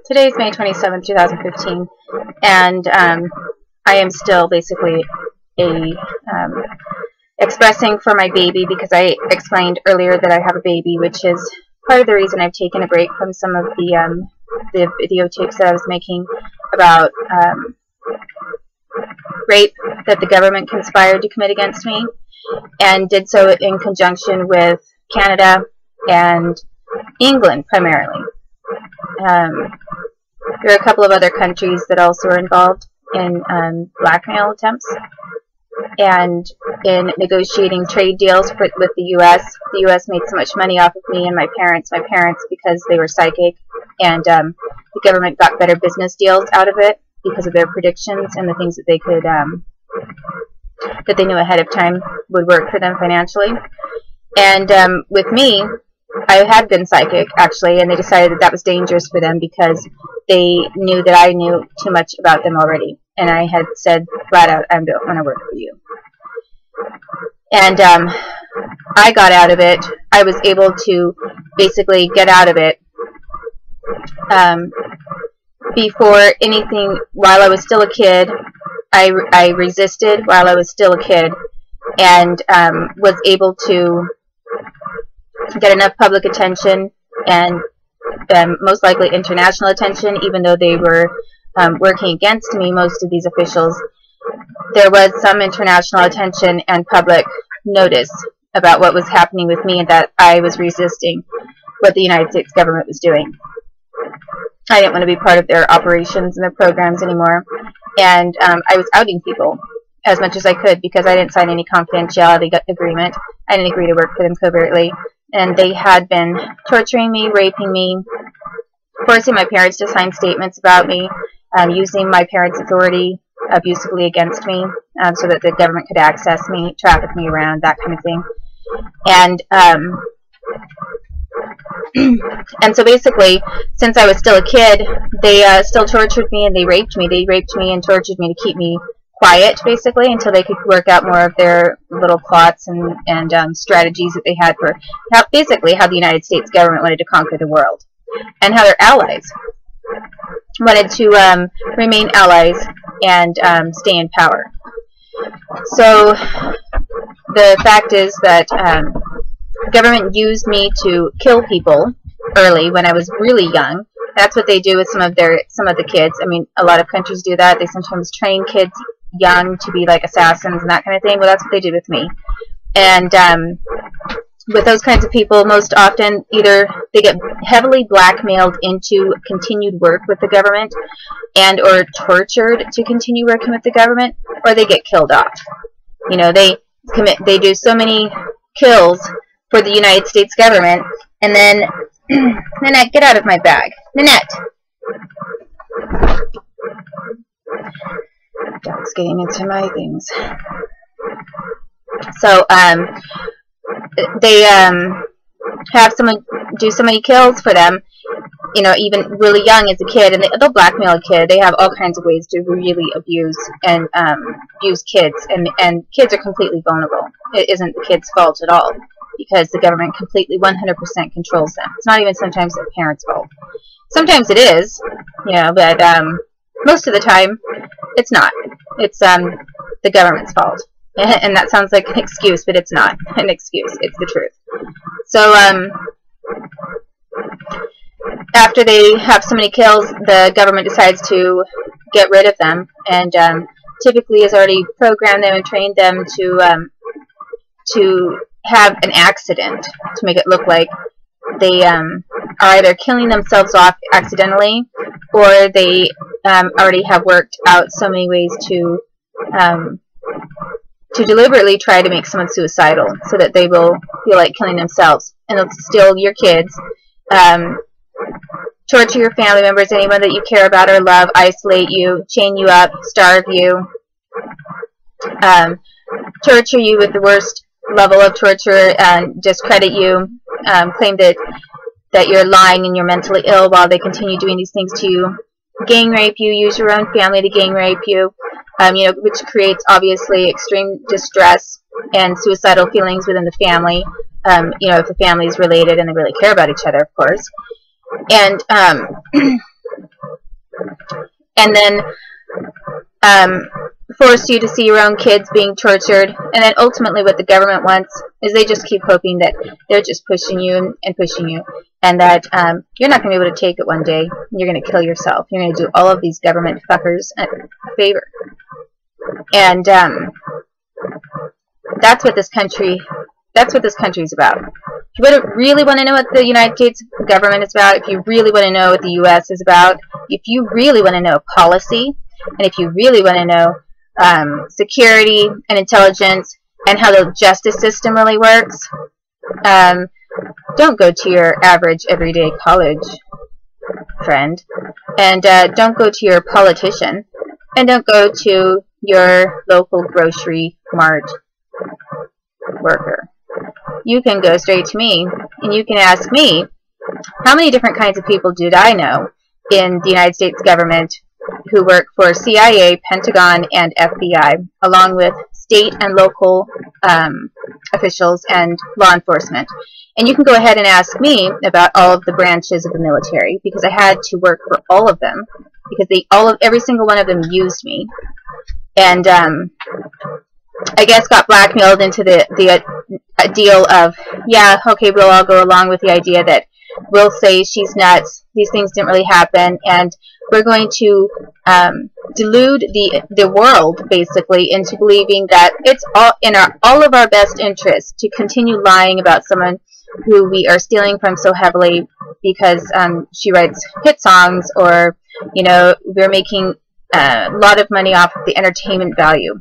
Today's May 27th, 2015, and I am still basically expressing for my baby, because I explained earlier that I have a baby, which is part of the reason I've taken a break from some of the videotapes that I was making about rape that the government conspired to commit against me, and did so in conjunction with Canada and England primarily. There are a couple of other countries that also are involved in blackmail attempts and in negotiating trade deals with the U.S. The U.S. made so much money off of me and my parents because they were psychic, and the government got better business deals out of it because of their predictions and the things that they could that they knew ahead of time would work for them financially. And with me, I had been psychic, actually, and they decided that that was dangerous for them because they knew that I knew too much about them already. And I had said flat out, I don't want to work for you. And I got out of it. I was able to basically get out of it before anything. While I was still a kid, I resisted while I was still a kid, and was able to get enough public attention and most likely international attention, even though they were working against me, most of these officials. There was some international attention and public notice about what was happening with me, and that I was resisting what the United States government was doing. I didn't want to be part of their operations and their programs anymore, and I was outing people as much as I could because I didn't sign any confidentiality agreement. I didn't agree to work for them covertly. And they had been torturing me, raping me, forcing my parents to sign statements about me, using my parents' authority abusively against me, so that the government could access me, traffic me around, that kind of thing. And so basically, since I was still a kid, they still tortured me and they raped me. They raped me and tortured me to keep me quiet, basically, until they could work out more of their little plots and strategies that they had for basically how the United States government wanted to conquer the world, and how their allies wanted to remain allies and stay in power. So the fact is that the government used me to kill people early when I was really young. That's what they do with some of the kids. I mean, a lot of countries do that. They sometimes train kids young to be like assassins and that kind of thing. Well, that's what they did with me. And with those kinds of people, most often either they get heavily blackmailed into continued work with the government and or tortured to continue working with the government, or they get killed off. You know, they do so many kills for the United States government, and then Nanette, get out of my bag. Nanette. Dog's getting into my things. So they have someone do so many kills for them, you know, even really young as a kid, and they'll blackmail a kid. They have all kinds of ways to really abuse and abuse kids, and kids are completely vulnerable. It isn't the kid's fault at all, because the government completely 100% controls them. It's not even sometimes the parents' fault. Sometimes it is, you know, but most of the time it's not. It's the government's fault. And that sounds like an excuse, but it's not an excuse. It's the truth. So after they have so many kills, the government decides to get rid of them, and typically has already programmed them and trained them to have an accident to make it look like they are either killing themselves off accidentally, or they already have worked out so many ways to deliberately try to make someone suicidal, so that they will feel like killing themselves, and they'll steal your kids, torture your family members, anyone that you care about or love, isolate you, chain you up, starve you, torture you with the worst level of torture, and discredit you, claim that you're lying and you're mentally ill while they continue doing these things to you, gang rape you, use your own family to gang rape you, you know, which creates obviously extreme distress and suicidal feelings within the family, you know, if the family is related and they really care about each other, of course. and and then force you to see your own kids being tortured. And then ultimately what the government wants is they just keep hoping that they're just pushing you and pushing you, and that you're not going to be able to take it one day. You're going to kill yourself. You're going to do all of these government fuckers a favor. And that's what this country is about. If you really want to know what the United States government is about, if you really want to know what the U.S. is about, if you really want to know policy, and if you really want to know security and intelligence and how the justice system really works, don't go to your average everyday college friend, and don't go to your politician, and don't go to your local grocery mart worker. You can go straight to me, and you can ask me, how many different kinds of people did I know in the United States government who work for CIA, Pentagon, and FBI, along with state and local officials and law enforcement. And you can go ahead and ask me about all of the branches of the military, because I had to work for all of them, because every single one of them used me. And I guess got blackmailed into the deal of, yeah, okay, we'll all go along with the idea that we'll say she's nuts, these things didn't really happen, and we're going to delude the world, basically, into believing that it's all in all of our best interests to continue lying about someone who we are stealing from so heavily because she writes hit songs, or, you know, we're making a lot of money off of the entertainment value.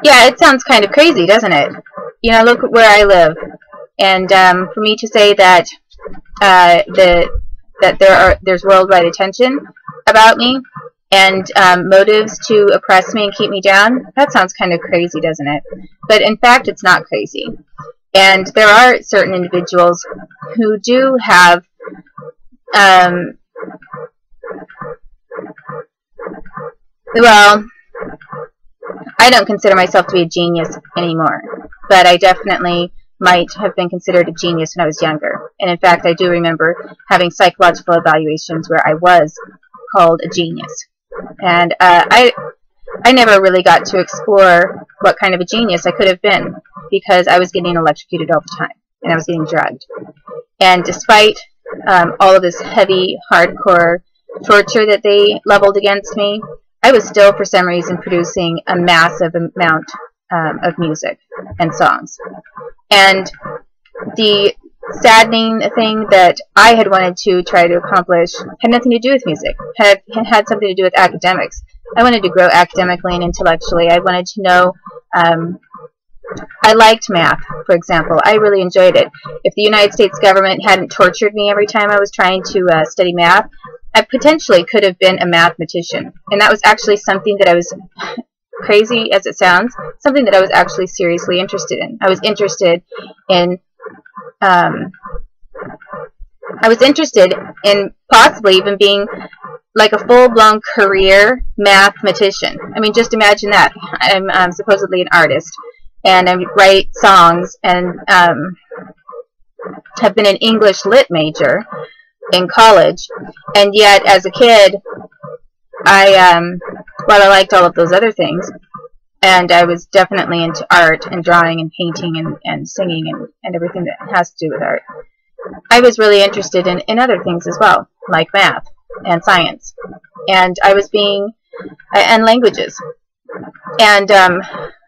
Yeah, it sounds kind of crazy, doesn't it? You know, look where I live, and for me to say that there's worldwide attention about me and motives to oppress me and keep me down, that sounds kind of crazy, doesn't it? But in fact, it's not crazy. And there are certain individuals who do have well, I don't consider myself to be a genius anymore, but I definitely might have been considered a genius when I was younger. And in fact, I do remember having psychological evaluations where I was called a genius. And I never really got to explore what kind of a genius I could have been, because I was getting electrocuted all the time, and I was getting drugged. And despite all of this heavy, hardcore torture that they leveled against me, I was still, for some reason, producing a massive amount of music and songs. And the saddening thing that I had wanted to try to accomplish had nothing to do with music. Had something to do with academics. I wanted to grow academically and intellectually. I wanted to know. I liked math, for example. I really enjoyed it. If the United States government hadn't tortured me every time I was trying to study math, I potentially could have been a mathematician. And that was actually something that I was, crazy as it sounds, something that I was actually seriously interested in. I was interested in possibly even being like a full-blown career mathematician. I mean, just imagine that. I'm supposedly an artist, and I write songs, and have been an English lit major in college, and yet as a kid, while I liked all of those other things, and I was definitely into art and drawing and painting and singing and everything that has to do with art, I was really interested in other things as well, like math and science, and and languages, and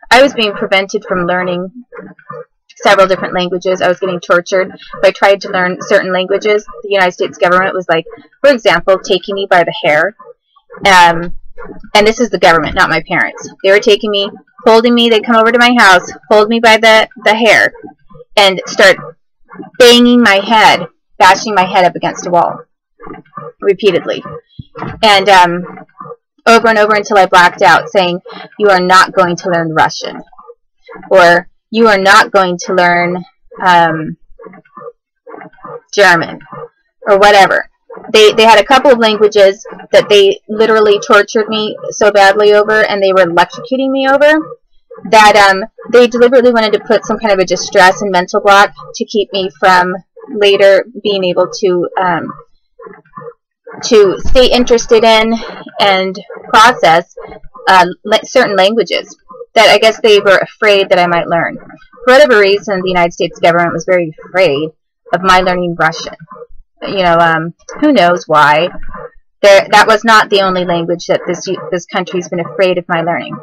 I was being prevented from learning several different languages. I was getting tortured. If I tried to learn certain languages, the United States government was like, for example, taking me by the hair. And this is the government, not my parents. They were taking me, holding me. They'd come over to my house, hold me by the hair, and start banging my head, bashing my head up against a wall repeatedly. And over and over until I blacked out, saying, "You are not going to learn Russian," or "You are not going to learn German," or whatever. They had a couple of languages that they literally tortured me so badly over, and they were electrocuting me over, that they deliberately wanted to put some kind of a distress and mental block to keep me from later being able to stay interested in and process certain languages that I guess they were afraid that I might learn. For whatever reason, the United States government was very afraid of my learning Russian. You know, who knows why. That was not the only language that this country's been afraid of my learning.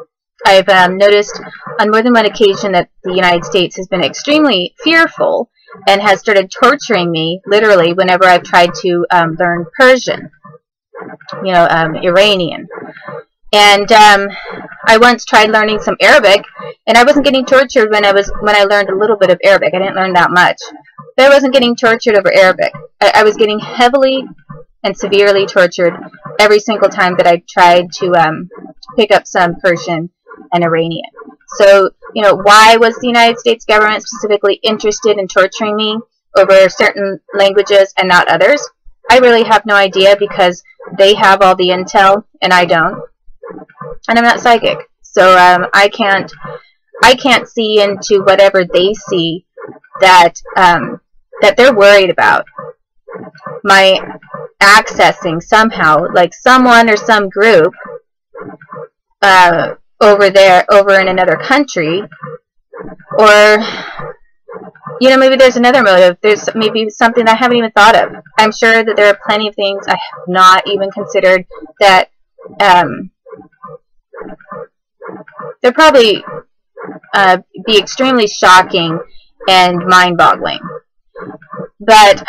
I've noticed on more than one occasion that the United States has been extremely fearful and has started torturing me, literally, whenever I've tried to learn Persian, you know, Iranian. And I once tried learning some Arabic, and I wasn't getting tortured when I learned a little bit of Arabic. I didn't learn that much. But I wasn't getting tortured over Arabic. I was getting heavily and severely tortured every single time that I tried to pick up some Persian and Iranian. So, you know, why was the United States government specifically interested in torturing me over certain languages and not others? I really have no idea, because they have all the intel and I don't. And I'm not psychic. So I can't see into whatever they see that that they're worried about my accessing somehow, like someone or some group over in another country, or, you know, maybe there's another motive. There's maybe something I haven't even thought of. I'm sure that there are plenty of things I have not even considered that they'll probably be extremely shocking and mind-boggling. But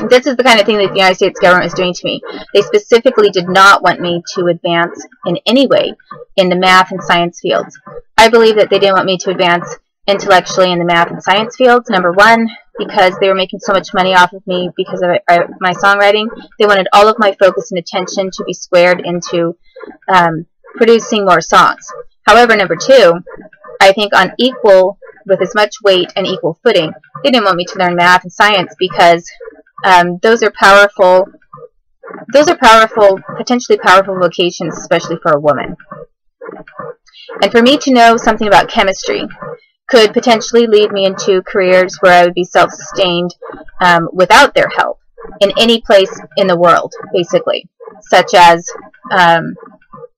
this is the kind of thing that the United States government is doing to me. They specifically did not want me to advance in any way in the math and science fields. I believe that they didn't want me to advance intellectually in the math and science fields, number one, because they were making so much money off of me because of my songwriting. They wanted all of my focus and attention to be squared into producing more songs. However, number two, I think on equal, with as much weight and equal footing, they didn't want me to learn math and science, because those are powerful, potentially powerful vocations, especially for a woman. And for me to know something about chemistry could potentially lead me into careers where I would be self-sustained without their help in any place in the world, basically, such as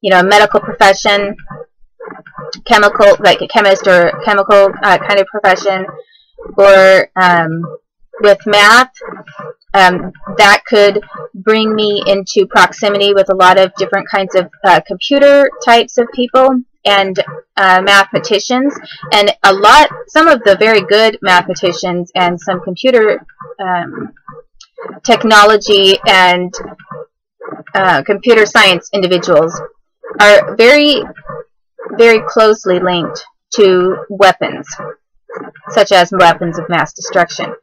you know, a medical profession, chemical, like a chemist or chemical kind of profession, or with math, that could bring me into proximity with a lot of different kinds of computer types of people and mathematicians, and some of the very good mathematicians and some computer technology and computer science individuals are very, very closely linked to weapons, such as weapons of mass destruction.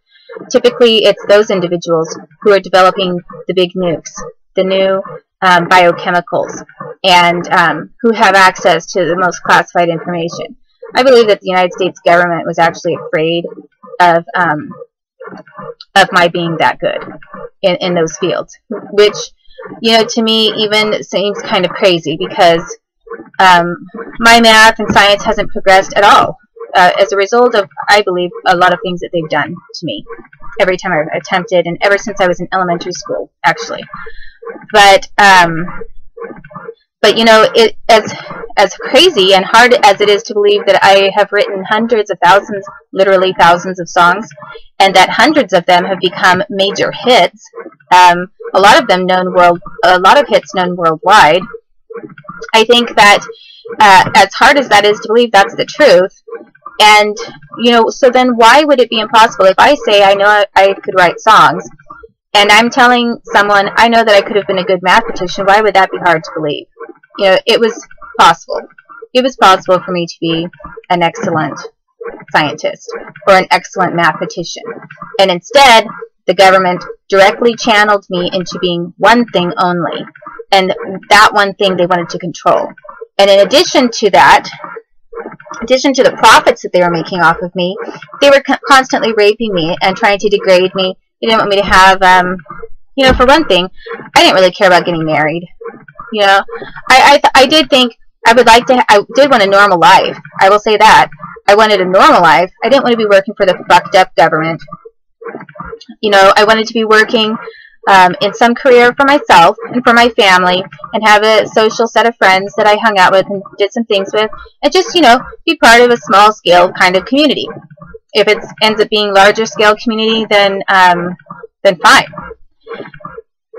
Typically, it's those individuals who are developing the big nukes, the new biochemicals, and who have access to the most classified information. I believe that the United States government was actually afraid of my being that good in those fields, which, you know, to me even seems kind of crazy, because my math and science hasn't progressed at all as a result of, I believe, a lot of things that they've done to me every time I've attempted, and ever since I was in elementary school, actually. But you know, it as crazy and hard as it is to believe that I have written hundreds of thousands, literally thousands of songs, and that hundreds of them have become major hits. A lot of them a lot of hits known worldwide. I think that as hard as that is to believe, that's the truth. And, you know, so then why would it be impossible? If I say I know I could write songs, and I'm telling someone I know that I could have been a good mathematician, why would that be hard to believe? You know, it was possible. It was possible for me to be an excellent scientist or an excellent mathematician. And instead, the government directly channeled me into being one thing only. And that one thing they wanted to control. And in addition to that, in addition to the profits that they were making off of me, they were constantly raping me and trying to degrade me. They didn't want me to have, you know, for one thing, I didn't really care about getting married. You know, I did think I did want a normal life. I will say that. I wanted a normal life. I didn't want to be working for the fucked up government. You know, I wanted to be working in some career for myself and for my family, and have a social set of friends that I hung out with and did some things with, and just, you know, be part of a small scale kind of community. If it ends up being larger scale community, then fine.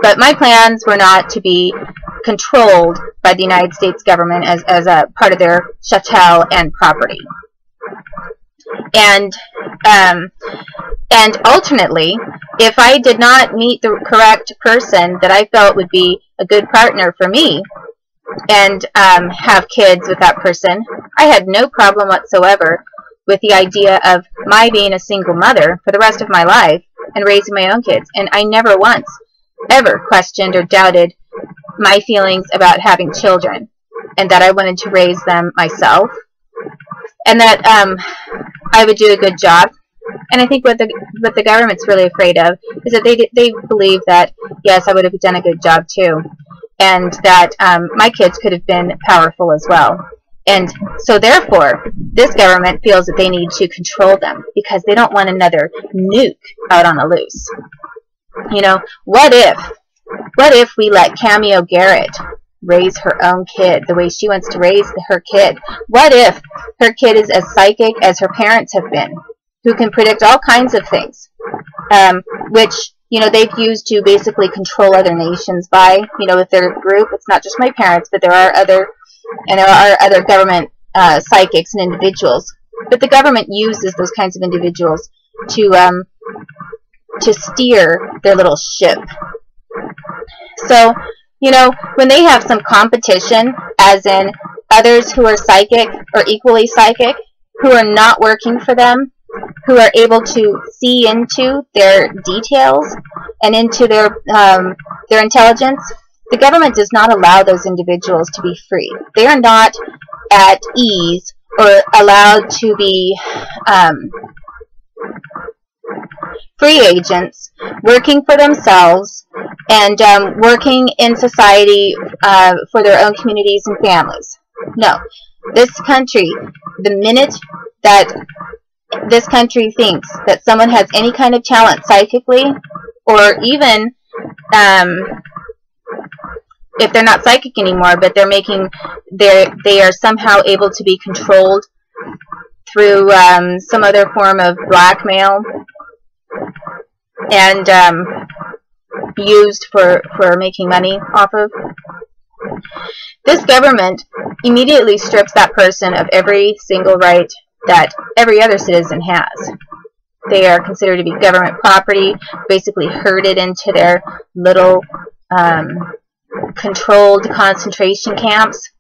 But my plans were not to be controlled by the United States government as a part of their chattel and property. And alternately, if I did not meet the correct person that I felt would be a good partner for me, and have kids with that person, I had no problem whatsoever with the idea of my being a single mother for the rest of my life and raising my own kids. And I never once ever questioned or doubted my feelings about having children, and that I wanted to raise them myself, and that I would do a good job. And I think what the government's really afraid of is that they believe that, yes, I would have done a good job too, and that my kids could have been powerful as well. And so therefore, this government feels that they need to control them because they don't want another nuke out on the loose. You know, what if we let Cameo Garrett raise her own kid the way she wants to raise her kid? What if her kid is as psychic as her parents have been, who can predict all kinds of things, which, you know, they've used to basically control other nations by, you know, with their group. It's not just my parents, but there are other government psychics and individuals. But the government uses those kinds of individuals to steer their little ship. So, you know, when they have some competition, as in others who are psychic or equally psychic, who are not working for them, who are able to see into their details and into their intelligence, the government does not allow those individuals to be free. They are not at ease or allowed to be free agents working for themselves and working in society for their own communities and families. No. This country, the minute that this country thinks that someone has any kind of talent psychically, or even if they're not psychic anymore, but they are somehow able to be controlled through some other form of blackmail and used for making money off of, this government immediately strips that person of every single right that every other citizen has. They are considered to be government property, basically herded into their little controlled concentration camps,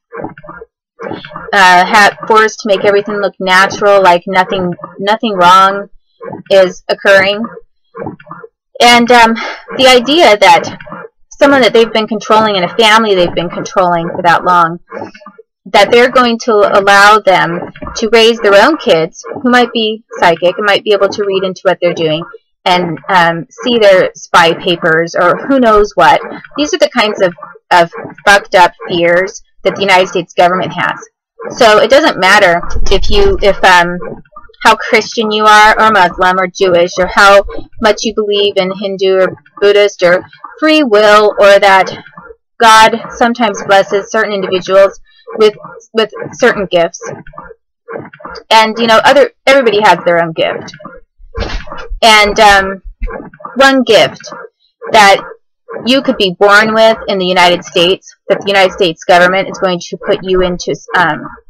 forced to make everything look natural, like nothing wrong is occurring. And the idea that someone that they've been controlling in a family they've been controlling for that long, that they're going to allow them to raise their own kids who might be psychic and might be able to read into what they're doing and see their spy papers or who knows what. These are the kinds of fucked up fears that the United States government has. So it doesn't matter if how Christian you are, or Muslim, or Jewish, or how much you believe in Hindu or Buddhist or free will, or that God sometimes blesses certain individuals with certain gifts. And, you know, everybody has their own gift. And one gift that you could be born with in the United States, that the United States government is going to put you into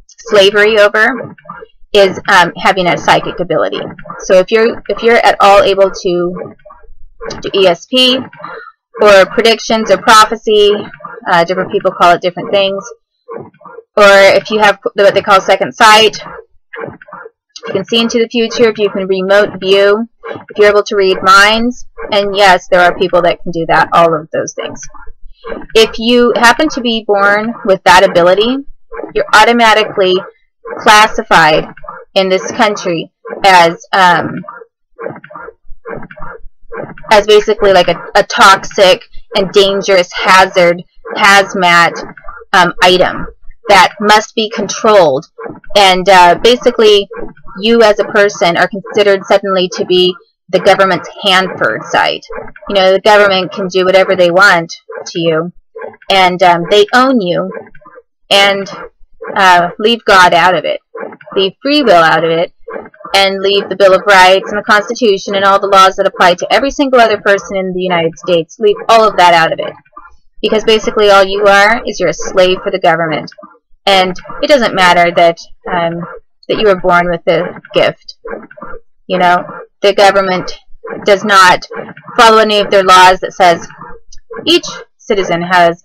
slavery over, is having a psychic ability. So if you're at all able to do ESP or predictions or prophecy, different people call it different things, or if you have what they call second sight, you can see into the future, if you can remote view, if you're able to read minds, and yes, there are people that can do that, all of those things. If you happen to be born with that ability, you're automatically classified in this country as basically like a toxic and dangerous hazmat item that must be controlled. And basically you as a person are considered suddenly to be the government's Hanford side. You know, the government can do whatever they want to you, and they own you, and leave God out of it, leave free will out of it, and leave the Bill of Rights and the Constitution and all the laws that apply to every single other person in the United States. Leave all of that out of it. Because basically all you are is you're a slave for the government. And it doesn't matter that that you were born with a gift. You know, the government does not follow any of their laws that says each citizen has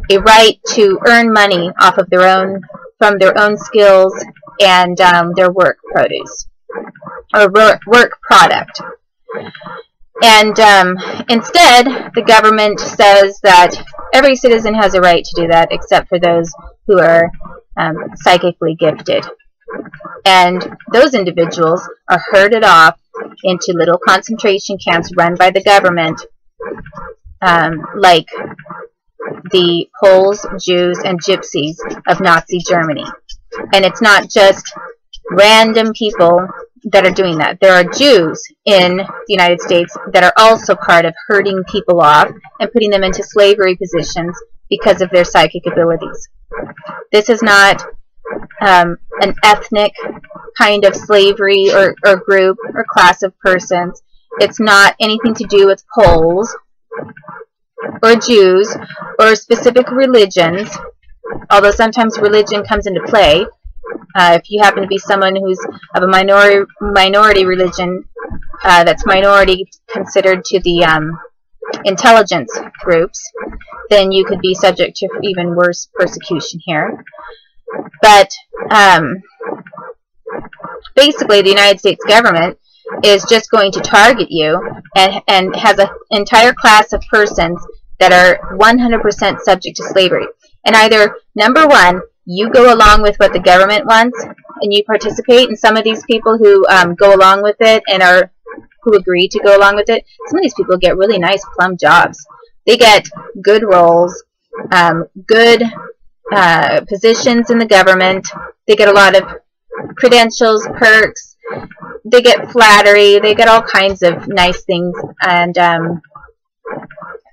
a right to earn money off of their own, from their own skills and their work produce, or work product. And instead, the government says that every citizen has a right to do that, except for those who are psychically gifted. And those individuals are herded off into little concentration camps run by the government, like the Poles, Jews, and Gypsies of Nazi Germany. And it's not just random people that are doing that. There are Jews in the United States that are also part of herding people off and putting them into slavery positions because of their psychic abilities. This is not an ethnic kind of slavery or group or class of persons. It's not anything to do with Poles or Jews or specific religions, although sometimes religion comes into play. If you happen to be someone who's of a minority religion that's minority considered to the intelligence groups, then you could be subject to even worse persecution here. But basically the United States government is just going to target you and has an entire class of persons that are 100% subject to slavery. And either, number one, you go along with what the government wants and you participate, and some of these people who go along with it and who agree to go along with it, some of these people get really nice plum jobs. They get good roles, good positions in the government. They get a lot of credentials, perks. They get flattery. They get all kinds of nice things and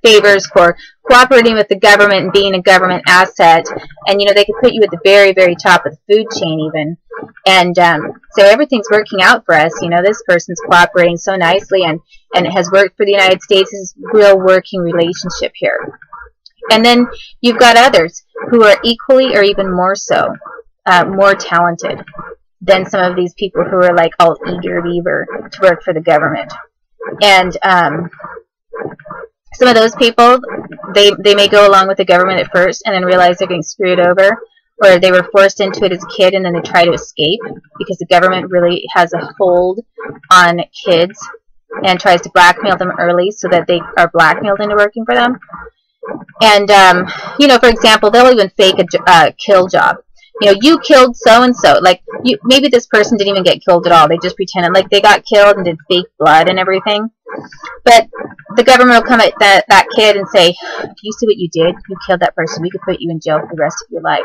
favors for cooperating with the government and being a government asset. And, you know, they could put you at the very, very top of the food chain even. And so everything's working out for us. You know, this person's cooperating so nicely, and it has worked for the United States. This is a real working relationship here. And then you've got others who are equally or even more so, more talented than some of these people who are like all eager to work for the government. And some of those people, they may go along with the government at first and then realize they're getting screwed over, or they were forced into it as a kid and then they try to escape because the government really has a hold on kids and tries to blackmail them early so that they are blackmailed into working for them. And, you know, for example, they'll even fake a kill job. You know, you killed so-and-so. Like, maybe this person didn't even get killed at all. They just pretended like they got killed and did fake blood and everything. But the government will come at that kid and say, do you see what you did? You killed that person. We could put you in jail for the rest of your life.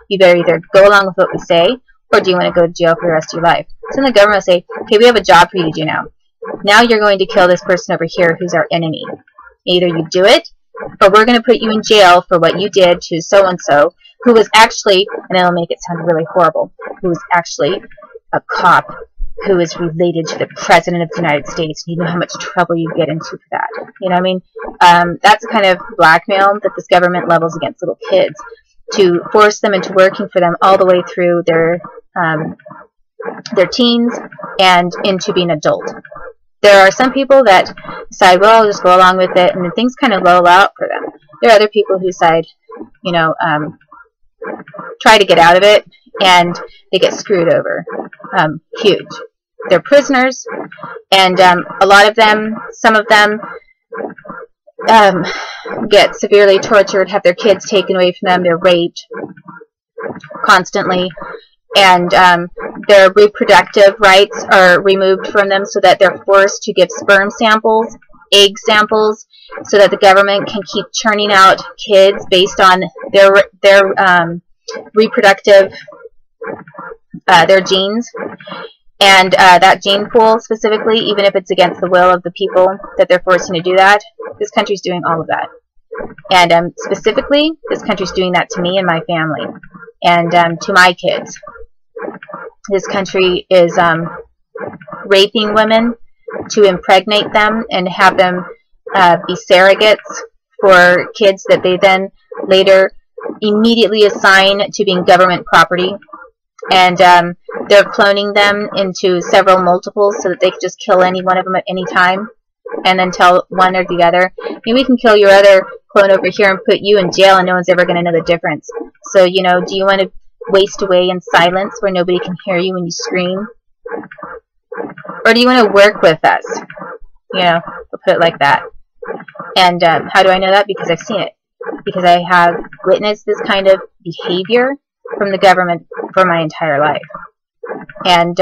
You better either go along with what we say, or do you want to go to jail for the rest of your life? So then the government will say, okay, we have a job for you to do now. Now you're going to kill this person over here who's our enemy. Either you do it, or we're going to put you in jail for what you did to so-and-so, who was actually, and it'll make it sound really horrible, who was actually a cop who is related to the President of the United States. You know how much trouble you get into for that. You know what I mean? That's the kind of blackmail that this government levels against little kids, to force them into working for them all the way through their teens and into being adult. There are some people that decide, well, I'll just go along with it, and then things kind of lull out for them. There are other people who decide, you know, try to get out of it, and they get screwed over. Huge. They're prisoners, and a lot of them, some of them, get severely tortured, have their kids taken away from them, they're raped constantly, and their reproductive rights are removed from them so that they're forced to give sperm samples, egg samples, so that the government can keep churning out kids based on their reproductive, their genes. And that gene pool specifically, even if it's against the will of the people that they're forcing to do that, this country's doing all of that. And specifically, this country's doing that to me and my family, and to my kids. This country is raping women to impregnate them and have them be surrogates for kids that they then later immediately assign to being government property. And they're cloning them into several multiples so that they can just kill any one of them at any time and then tell one or the other, hey, we can kill your other clone over here and put you in jail and no one's ever going to know the difference. So, you know, do you want to waste away in silence where nobody can hear you when you scream? Or do you want to work with us? You know, we'll put it like that. And how do I know that? Because I've seen it. Because I have witnessed this kind of behavior from the government for my entire life. And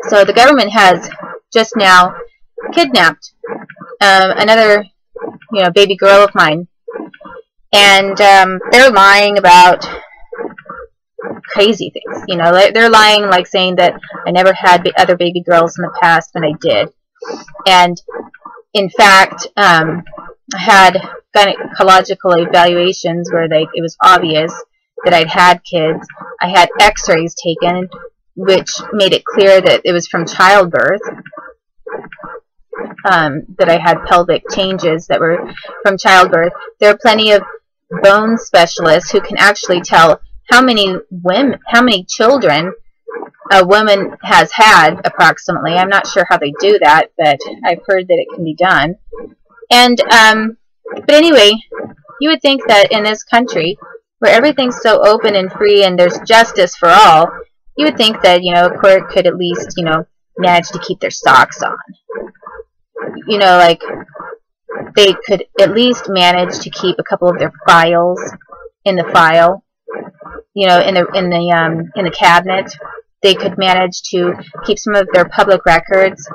so the government has just now kidnapped another, you know, baby girl of mine. And they're lying about crazy things. You know, they're lying, like saying that I never had other baby girls in the past when I did. And in fact, I had gynecological evaluations where it was obvious that I'd had kids. I had x-rays taken, which made it clear that it was from childbirth, that I had pelvic changes that were from childbirth. There are plenty of bone specialists who can actually tell how many children a woman has had approximately. I'm not sure how they do that, but I've heard that it can be done. And but anyway, you would think that in this country where everything's so open and free and there's justice for all, you would think that, you know, a court could at least, you know, manage to keep their socks on. You know, like they could at least manage to keep a couple of their files in the file, you know, in the cabinet. They could manage to keep some of their public records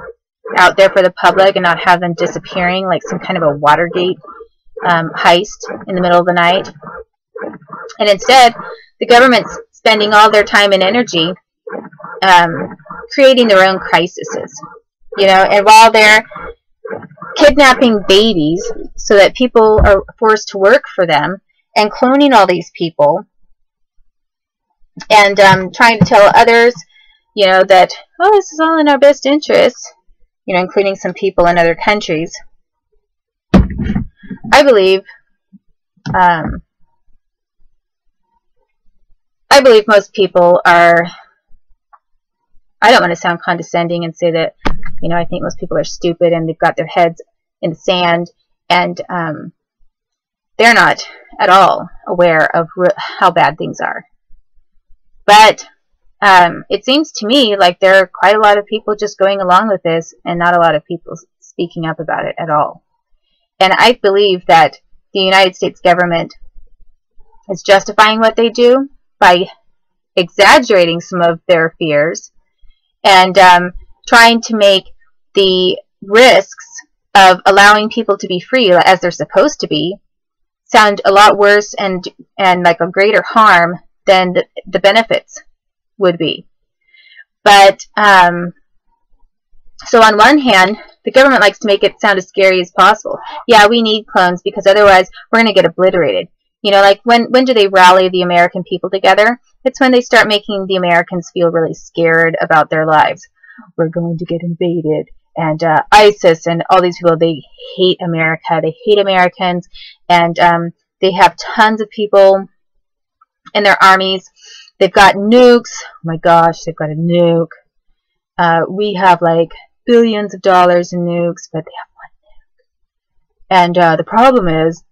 out there for the public and not have them disappearing like some kind of a Watergate heist in the middle of the night. And instead, the government's spending all their time and energy creating their own crises. You know, and while they're kidnapping babies so that people are forced to work for them and cloning all these people and trying to tell others, you know, that, oh, this is all in our best interest, you know, including some people in other countries. I believe most people are, I don't want to sound condescending and say that, you know, I think most people are stupid and they've got their heads in the sand, and they're not at all aware of how bad things are. But it seems to me like there are quite a lot of people just going along with this and not a lot of people speaking up about it at all. And I believe that the United States government is justifying what they do by exaggerating some of their fears and trying to make the risks of allowing people to be free as they're supposed to be sound a lot worse and like a greater harm than the benefits would be. But so on one hand, the government likes to make it sound as scary as possible. Yeah, we need clones because otherwise we're going to get obliterated. You know, like when do they rally the American people together? It's when they start making the Americans feel really scared about their lives. We're going to get invaded. And ISIS and all these people, they hate America. They hate Americans. And they have tons of people in their armies. They've got nukes. Oh my gosh, they've got a nuke. We have like billions of dollars in nukes, but they have one nuke. And the problem is,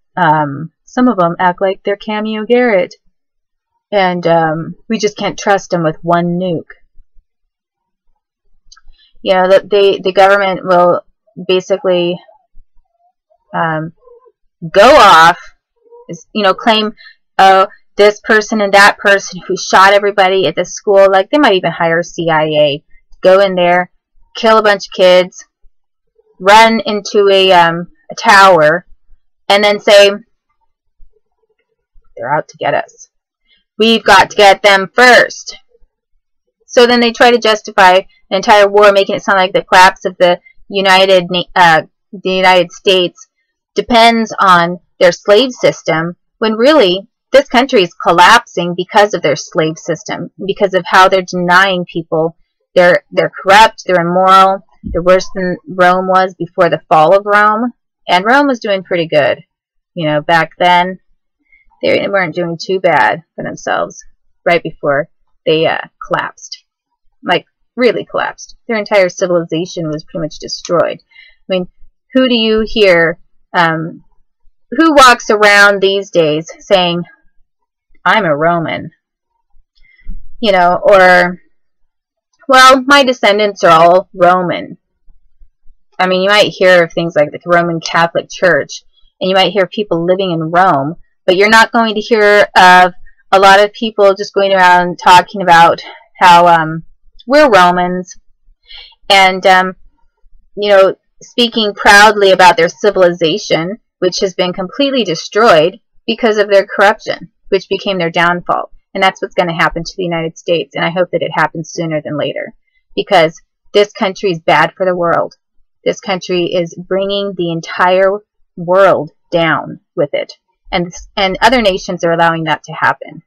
some of them act like they're Cameo Garrett. And we just can't trust them with one nuke. You know, the government will basically go off, you know, claim, oh, this person and that person who shot everybody at the school. Like, they might even hire CIA to go in there, kill a bunch of kids, run into a tower, and then say, they're out to get us. We've got to get them first. So then they try to justify the entire war, making it sound like the collapse of the United States depends on their slave system, when really this country is collapsing because of their slave system, because of how they're denying people. They're corrupt, they're immoral, they're worse than Rome was before the fall of Rome. And Rome was doing pretty good. You know, back then, they weren't doing too bad for themselves right before they collapsed. Like, really collapsed. Their entire civilization was pretty much destroyed. I mean, who do you hear, who walks around these days saying, I'm a Roman? You know, or, well, my descendants are all Roman. I mean, you might hear of things like the Roman Catholic Church, and you might hear people living in Rome, but you're not going to hear of a lot of people just going around talking about how we're Romans, and you know, speaking proudly about their civilization, which has been completely destroyed because of their corruption, which became their downfall. And that's what's going to happen to the United States, and I hope that it happens sooner than later, because this country is bad for the world. This country is bringing the entire world down with it, and other nations are allowing that to happen.